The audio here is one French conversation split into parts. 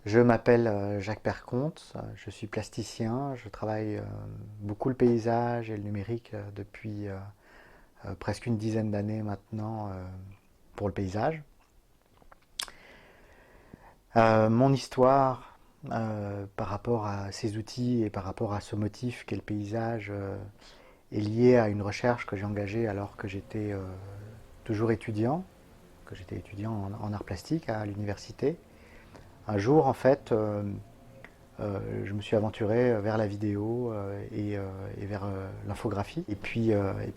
Je m'appelle Jacques Perconte, je suis plasticien, je travaille beaucoup le paysage et le numérique depuis presque une dizaine d'années maintenant pour le paysage. Mon histoire par rapport à ces outils et par rapport à ce motif qu'est le paysage est liée à une recherche que j'ai engagée alors que j'étais toujours étudiant, en arts plastiques à l'université. Un jour, en fait, je me suis aventuré vers la vidéo et vers l'infographie. Et puis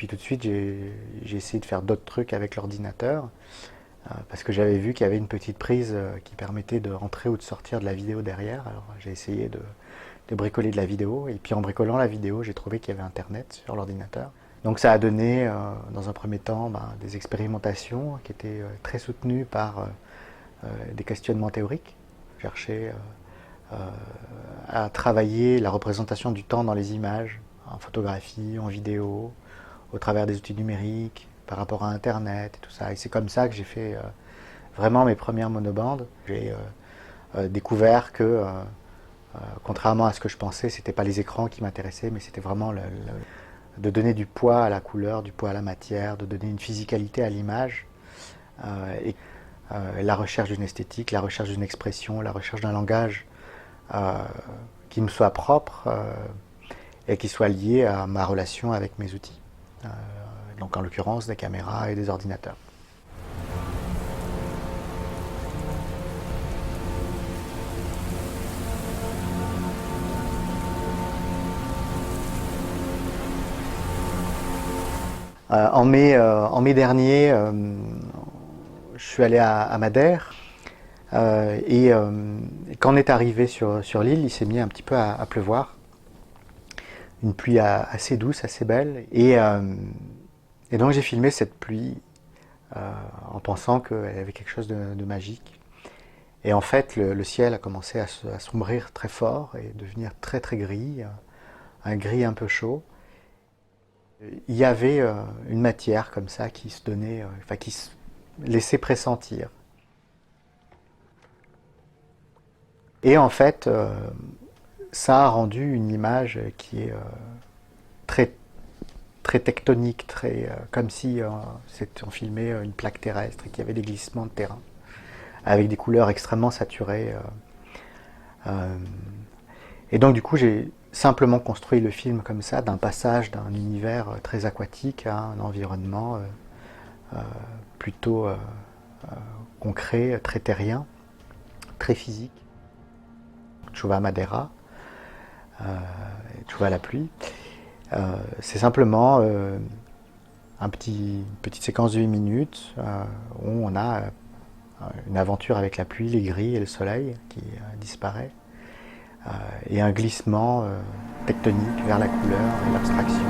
tout de suite, j'ai essayé de faire d'autres trucs avec l'ordinateur parce que j'avais vu qu'il y avait une petite prise qui permettait de rentrer ou de sortir de la vidéo derrière. Alors j'ai essayé de bricoler de la vidéo. Et puis en bricolant la vidéo, j'ai trouvé qu'il y avait Internet sur l'ordinateur. Donc ça a donné, dans un premier temps, des expérimentations qui étaient très soutenues par des questionnements théoriques. Chercher à travailler la représentation du temps dans les images, en photographie, en vidéo, au travers des outils numériques, par rapport à Internet et tout ça. Et c'est comme ça que j'ai fait vraiment mes premières monobandes. J'ai découvert que, contrairement à ce que je pensais, c'était pas les écrans qui m'intéressaient, mais c'était vraiment de donner du poids à la couleur, du poids à la matière, de donner une physicalité à l'image. Et la recherche d'une esthétique, la recherche d'une expression, la recherche d'un langage qui me soit propre et qui soit lié à ma relation avec mes outils. Donc en l'occurrence des caméras et des ordinateurs. En mai dernier, je suis allé à Madère. Et quand on est arrivé sur l'île, il s'est mis un petit peu à pleuvoir. Une pluie assez douce, assez belle. Et donc j'ai filmé cette pluie en pensant qu'elle avait quelque chose de magique. Et en fait, le ciel a commencé à sombrir très fort et devenir très très gris, un gris un peu chaud. Il y avait une matière comme ça qui se donnait, qui se laissait pressentir. Et en fait, ça a rendu une image qui est très, très tectonique, comme si on filmait une plaque terrestre et qu'il y avait des glissements de terrain, avec des couleurs extrêmement saturées. Et donc du coup, j'ai simplement construit le film comme ça, d'un passage d'un univers très aquatique à un environnement plutôt concret, très terrien, très physique. Chuva Madeira, Chuva la pluie. C'est simplement une petite séquence de 8 minutes où on a une aventure avec la pluie, les grilles et le soleil qui disparaît, et un glissement tectonique vers la couleur et l'abstraction.